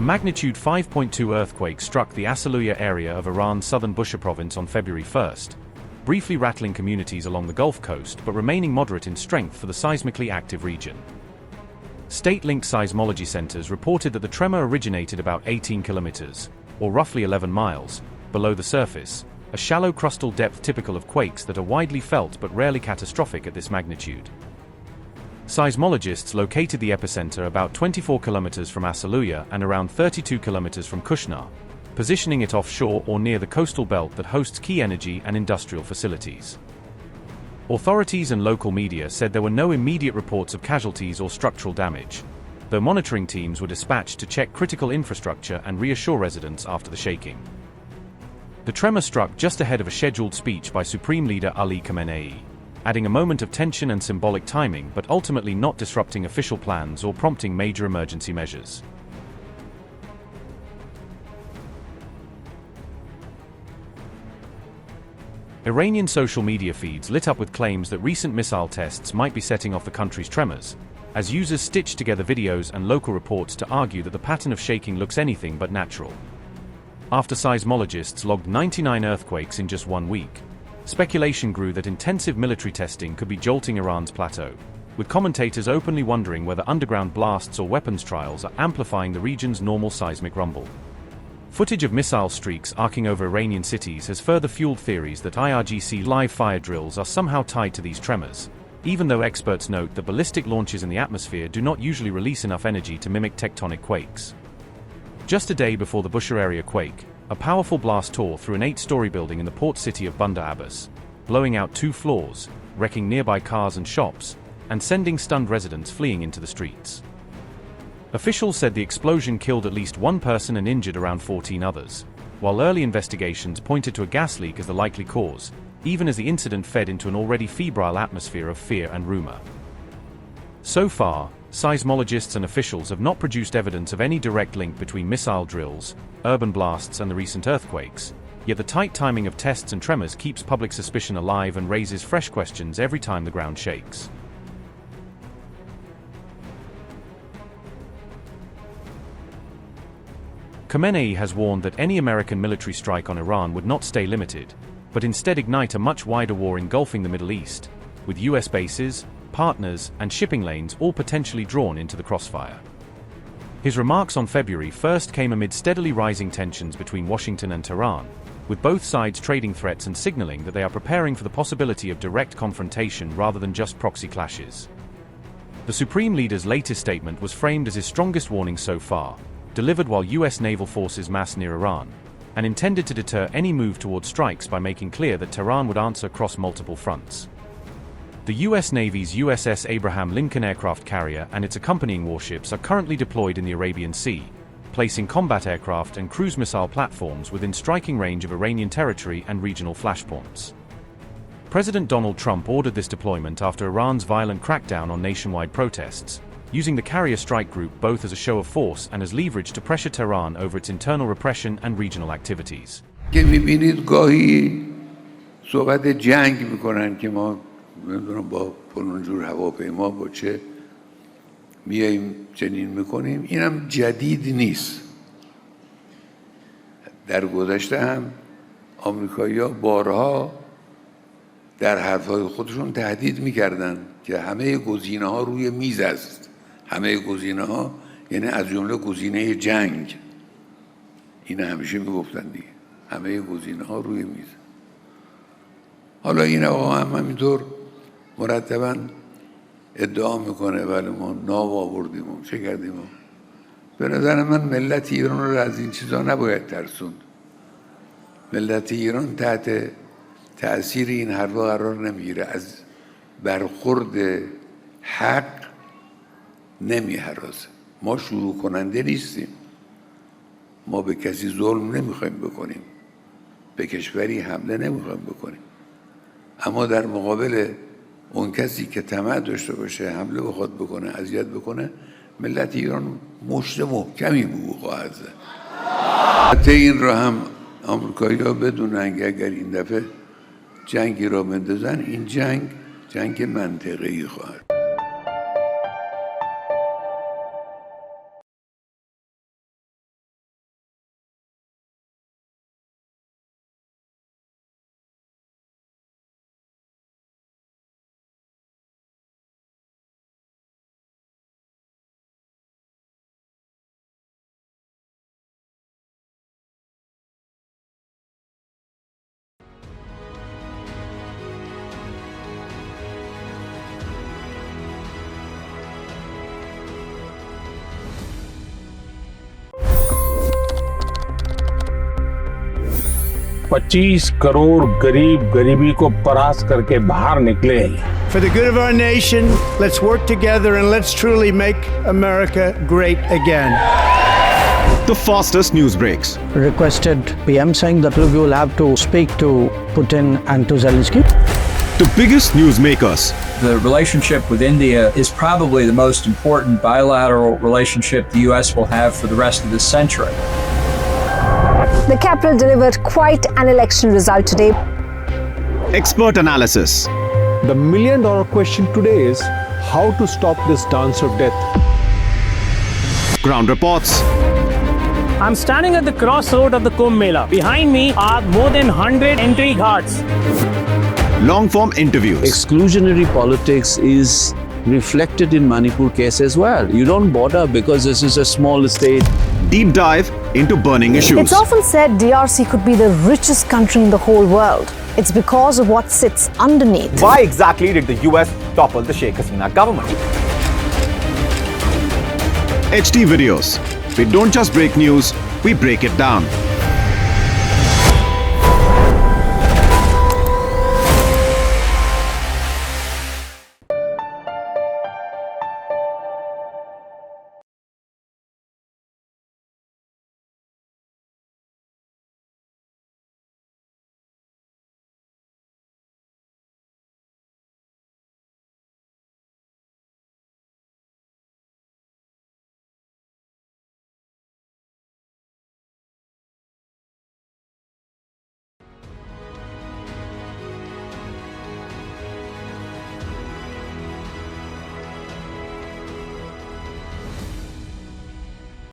magnitude 5.2 earthquake struck the Asaluyeh area of Iran's southern Bushehr province on February 1st, briefly rattling communities along the Gulf Coast but remaining moderate in strength for the seismically active region. State-linked seismology centers reported that the tremor originated about 18 kilometers, or roughly 11 miles, below the surface, a shallow crustal depth typical of quakes that are widely felt but rarely catastrophic at this magnitude. Seismologists located the epicenter about 24 kilometers from Asaluyeh and around 32 kilometers from Kushknar, positioning it offshore or near the coastal belt that hosts key energy and industrial facilities. Authorities and local media said there were no immediate reports of casualties or structural damage, though monitoring teams were dispatched to check critical infrastructure and reassure residents after the shaking. The tremor struck just ahead of a scheduled speech by Supreme Leader Ali Khamenei, adding a moment of tension and symbolic timing but ultimately not disrupting official plans or prompting major emergency measures. Iranian social media feeds lit up with claims that recent missile tests might be setting off the country's tremors, as users stitched together videos and local reports to argue that the pattern of shaking looks anything but natural. After seismologists logged 99 earthquakes in just 1 week, speculation grew that intensive military testing could be jolting Iran's plateau, with commentators openly wondering whether underground blasts or weapons trials are amplifying the region's normal seismic rumble. Footage of missile streaks arcing over Iranian cities has further fueled theories that IRGC live fire drills are somehow tied to these tremors, even though experts note that ballistic launches in the atmosphere do not usually release enough energy to mimic tectonic quakes. Just a day before the Bushehr area quake, a powerful blast tore through an 8-story building in the port city of Bandar Abbas, blowing out 2 floors, wrecking nearby cars and shops, and sending stunned residents fleeing into the streets. Officials said the explosion killed at least 1 person and injured around 14 others, while early investigations pointed to a gas leak as the likely cause, even as the incident fed into an already febrile atmosphere of fear and rumor. So far, seismologists and officials have not produced evidence of any direct link between missile drills, urban blasts and the recent earthquakes, yet the tight timing of tests and tremors keeps public suspicion alive and raises fresh questions every time the ground shakes. Khamenei has warned that any American military strike on Iran would not stay limited, but instead ignite a much wider war engulfing the Middle East, with US bases, partners, and shipping lanes all potentially drawn into the crossfire. His remarks on February 1st came amid steadily rising tensions between Washington and Tehran, with both sides trading threats and signaling that they are preparing for the possibility of direct confrontation rather than just proxy clashes. The Supreme Leader's latest statement was framed as his strongest warning so far, delivered while US naval forces massed near Iran, and intended to deter any move toward strikes by making clear that Tehran would answer across multiple fronts. The US Navy's USS Abraham Lincoln aircraft carrier and its accompanying warships are currently deployed in the Arabian Sea, placing combat aircraft and cruise missile platforms within striking range of Iranian territory and regional flashpoints. President Donald Trump ordered this deployment after Iran's violent crackdown on nationwide protests, using the carrier strike group both as a show of force and as leverage to pressure Tehran over its internal repression and regional activities. نمیدونم با فلان جور هواپیما با چه میاییم چنین میکنیم اینم جدید نیست. در گذشته هم آمریکایی‌ها بارها در حرفهای خودشون تهدید میکردن که همه گزینه‌ها روی میز است. همه گزینه‌ها یعنی از جمله گزینه جنگ. این همیشه میگفتن دیگه. همه گزینه‌ها روی میز. حالا این آقا هم همینطور مرتباً ادعا میکنه ولی ما ناو آوردیم و چه کردیم. به نظر من ملت ایران رو از این چیزا نباید ترسوند. ملت ایران تحت تأثیر این حرفا قرار نمیگیره. از برخورد حق نمیهراسه. ما شروع کننده نیستیم. ما به کسی ظلم نمیخوایم بکنیم. به کشوری حمله نمیخوایم بکنیم. اما در مقابل اون کسی که طمع داشته باشه حمله بخواد بکنه اذیت بکنه ملت ایران مشت محکمی بو خواهد زد. حتی این را هم آمریکایی‌ها بدونن که اگر این دفعه جنگی را بندازن این جنگ منطقه‌ای خواهد. 25 crore गरीब गरीबी को परास्त करके बाहर निकले। For the good of our nation, let's work together and let's truly make America great again. The fastest news breaks. Requested PM saying that look, you will have to speak to Putin and to Zelensky. The biggest newsmakers. The relationship with India is probably the most important bilateral relationship the US will have for the rest of this century. The capital delivered quite an election result today. Expert analysis. The million-dollar question today is how to stop this dance of death. Ground reports. I'm standing at the crossroad of the Kumbh Mela. Behind me are more than 100 entry guards. Long-form interviews. Exclusionary politics is reflected in Manipur case as well. You don't bother because this is a small state. Deep dive into burning issues. It's often said DRC could be the richest country in the whole world. It's because of what sits underneath. Why exactly did the US topple the Sheikh Hasina government? HD videos. We don't just break news, we break it down.